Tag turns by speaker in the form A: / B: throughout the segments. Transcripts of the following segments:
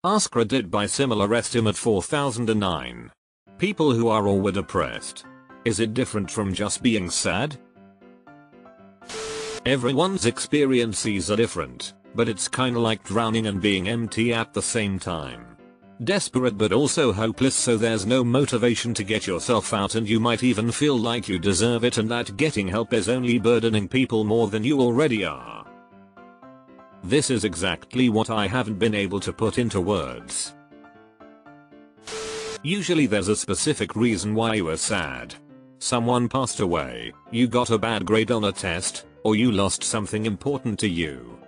A: AskReddit by similar estimate 4009. People who are or were depressed. Is it different from just being sad? Everyone's experiences are different, but it's kinda like drowning and being empty at the same time. Desperate but also hopeless, so there's no motivation to get yourself out, and you might even feel like you deserve it and that getting help is only burdening people more than you already are. This is exactly what I haven't been able to put into words. Usually there's a specific reason why you are sad. Someone passed away, you got a bad grade on a test, or you lost something important to you.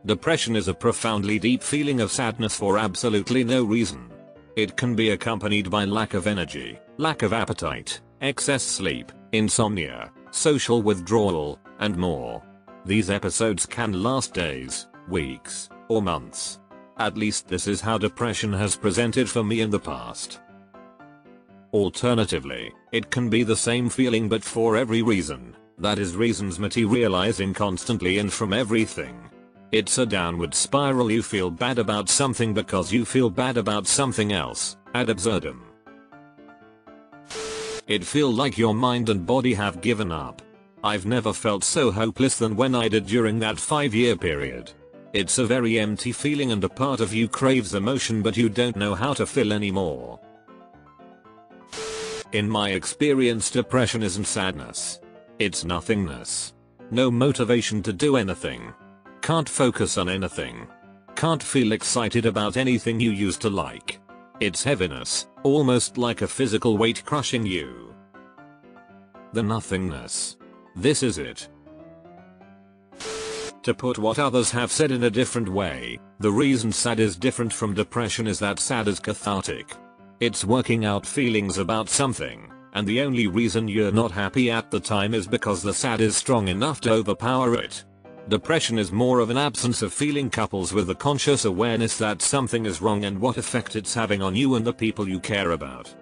A: Depression is a profoundly deep feeling of sadness for absolutely no reason. It can be accompanied by lack of energy, lack of appetite, excess sleep, insomnia, social withdrawal, and more. These episodes can last days, weeks, or months. At least this is how depression has presented for me in the past. Alternatively, it can be the same feeling but for every reason, that is, reasons materializing constantly and from everything. It's a downward spiral. You feel bad about something because you feel bad about something else, ad absurdum. It feels like your mind and body have given up. I've never felt so hopeless than when I did during that 5-year period. It's a very empty feeling and a part of you craves emotion but you don't know how to fill anymore. In my experience, depression isn't sadness. It's nothingness. No motivation to do anything. Can't focus on anything. Can't feel excited about anything you used to like. It's heaviness, almost like a physical weight crushing you. The nothingness. This is it. To put what others have said in a different way, the reason sad is different from depression is that sad is cathartic. It's working out feelings about something, and the only reason you're not happy at the time is because the sad is strong enough to overpower it. Depression is more of an absence of feeling couples with a conscious awareness that something is wrong and what effect it's having on you and the people you care about.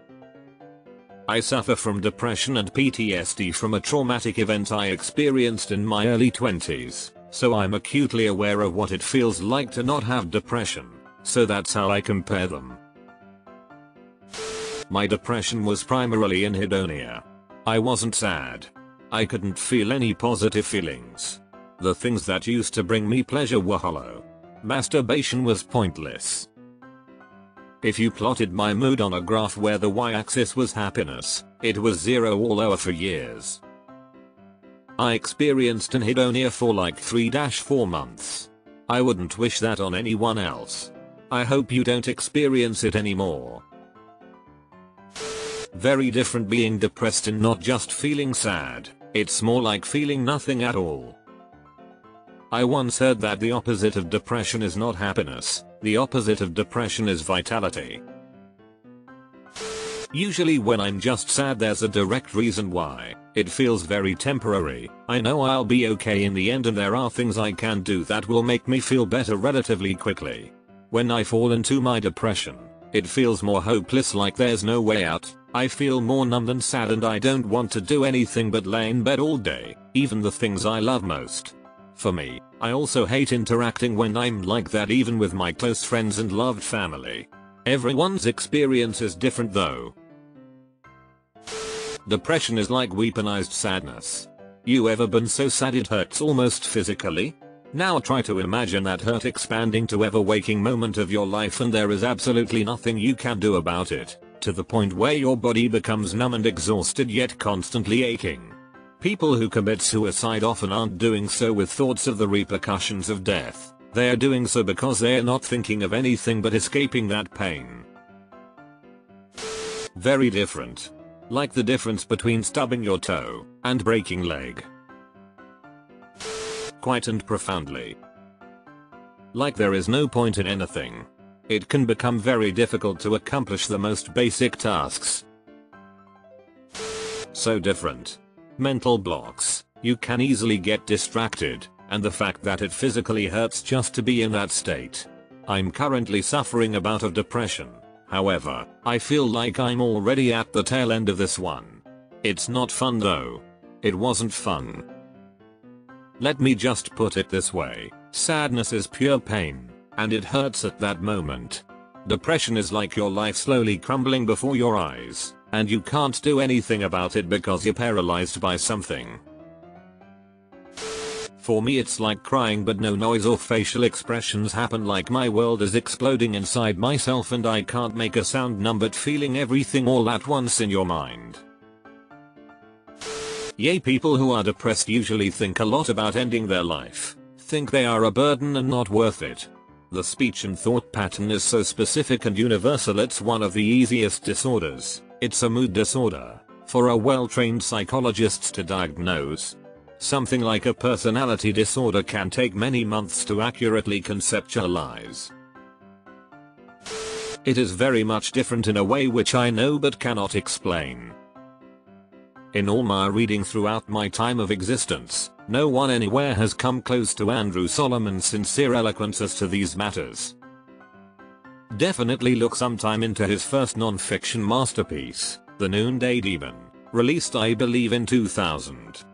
A: I suffer from depression and PTSD from a traumatic event I experienced in my early 20s, so I'm acutely aware of what it feels like to not have depression, so that's how I compare them. My depression was primarily anhedonia. I wasn't sad. I couldn't feel any positive feelings. The things that used to bring me pleasure were hollow. Masturbation was pointless. If you plotted my mood on a graph where the y-axis was happiness, it was 0 or lower for years. I experienced anhedonia for like 3-4 months. I wouldn't wish that on anyone else. I hope you don't experience it anymore. Very different being depressed and not just feeling sad. It's more like feeling nothing at all. I once heard that the opposite of depression is not happiness, the opposite of depression is vitality. Usually when I'm just sad there's a direct reason why. It feels very temporary. I know I'll be okay in the end and there are things I can do that will make me feel better relatively quickly. When I fall into my depression, it feels more hopeless, like there's no way out. I feel more numb than sad and I don't want to do anything but lay in bed all day, even the things I love most. For me, I also hate interacting when I'm like that, even with my close friends and loved family. Everyone's experience is different though. Depression is like weaponized sadness. You ever been so sad it hurts almost physically? Now try to imagine that hurt expanding to every waking moment of your life and there is absolutely nothing you can do about it, to the point where your body becomes numb and exhausted yet constantly aching. People who commit suicide often aren't doing so with thoughts of the repercussions of death. They are doing so because they are not thinking of anything but escaping that pain. Very different. Like the difference between stubbing your toe and breaking leg. Quite and profoundly. Like there is no point in anything. It can become very difficult to accomplish the most basic tasks. So different. Mental blocks. You can easily get distracted, and the fact that it physically hurts just to be in that state. I'm currently suffering a bout of depression. However, I feel like I'm already at the tail end of this one. It's not fun though. It wasn't fun. Let me just put it this way. Sadness is pure pain. And it hurts at that moment. Depression is like your life slowly crumbling before your eyes, and you can't do anything about it because you're paralyzed by something. For me it's like crying but no noise or facial expressions happen, like my world is exploding inside myself and I can't make a sound, numb but feeling everything all at once in your mind. Yay, people who are depressed usually think a lot about ending their life, think they are a burden and not worth it. The speech and thought pattern is so specific and universal, it's one of the easiest disorders. It's a mood disorder for a well-trained psychologist to diagnose. Something like a personality disorder can take many months to accurately conceptualize. It is very much different in a way which I know but cannot explain. In all my reading throughout my time of existence, no one anywhere has come close to Andrew Solomon's sincere eloquence as to these matters. Definitely look sometime into his first non-fiction masterpiece, The Noonday Demon, released I believe in 2000.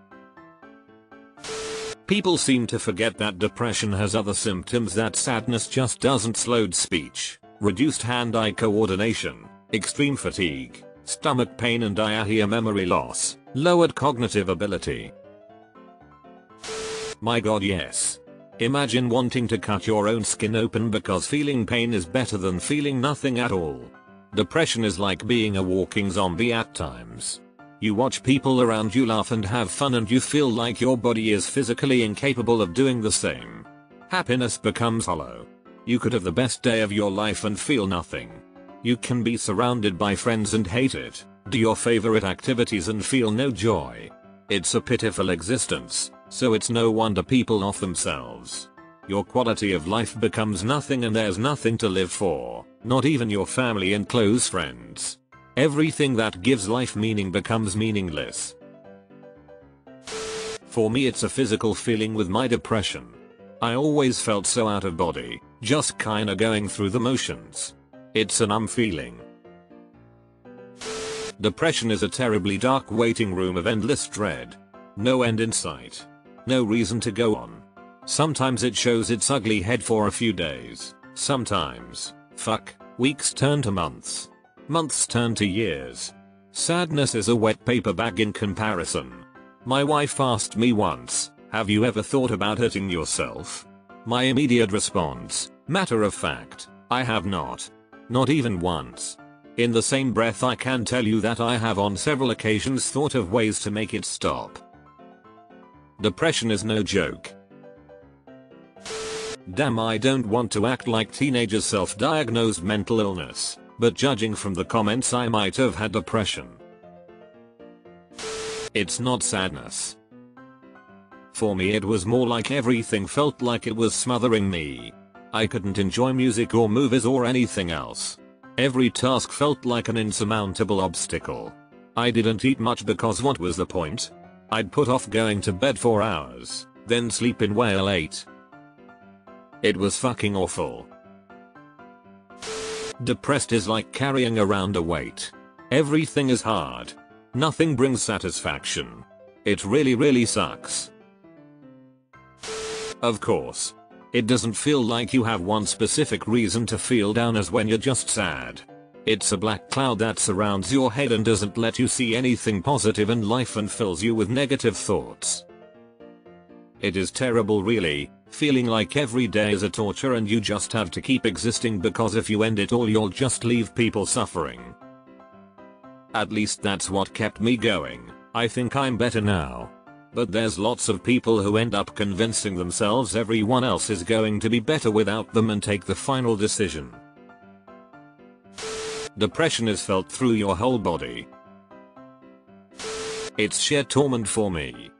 A: People seem to forget that depression has other symptoms, that sadness just doesn't: slowed speech, reduced hand-eye coordination, extreme fatigue, stomach pain and diarrhea, memory loss, lowered cognitive ability. My god, yes. Imagine wanting to cut your own skin open because feeling pain is better than feeling nothing at all. Depression is like being a walking zombie at times. You watch people around you laugh and have fun and you feel like your body is physically incapable of doing the same. Happiness becomes hollow. You could have the best day of your life and feel nothing. You can be surrounded by friends and hate it, do your favorite activities and feel no joy. It's a pitiful existence, so it's no wonder people off themselves. Your quality of life becomes nothing and there's nothing to live for, not even your family and close friends. Everything that gives life meaning becomes meaningless. For me it's a physical feeling with my depression. I always felt so out of body, just kinda going through the motions. It's a numb feeling. Depression is a terribly dark waiting room of endless dread. No end in sight. No reason to go on. Sometimes it shows its ugly head for a few days. Sometimes, weeks turn to months. Months turn to years. Sadness is a wet paper bag in comparison. My wife asked me once, have you ever thought about hurting yourself? My immediate response, matter of fact, I have not. Not even once. In the same breath I can tell you that I have on several occasions thought of ways to make it stop. Depression is no joke. Damn, I don't want to act like teenagers self-diagnosed mental illness, but judging from the comments I might have had depression. It's not sadness. For me it was more like everything felt like it was smothering me. I couldn't enjoy music or movies or anything else. Every task felt like an insurmountable obstacle. I didn't eat much because what was the point? I'd put off going to bed for hours, then sleep in way late. It was fucking awful. Depressed is like carrying around a weight. Everything is hard. Nothing brings satisfaction. It really sucks. Of course. It doesn't feel like you have one specific reason to feel down as when you're just sad. It's a black cloud that surrounds your head and doesn't let you see anything positive in life and fills you with negative thoughts. It is terrible really, feeling like every day is a torture and you just have to keep existing because if you end it all you'll just leave people suffering. At least that's what kept me going. I think I'm better now. But there's lots of people who end up convincing themselves everyone else is going to be better without them and take the final decision. Depression is felt through your whole body. It's sheer torment for me.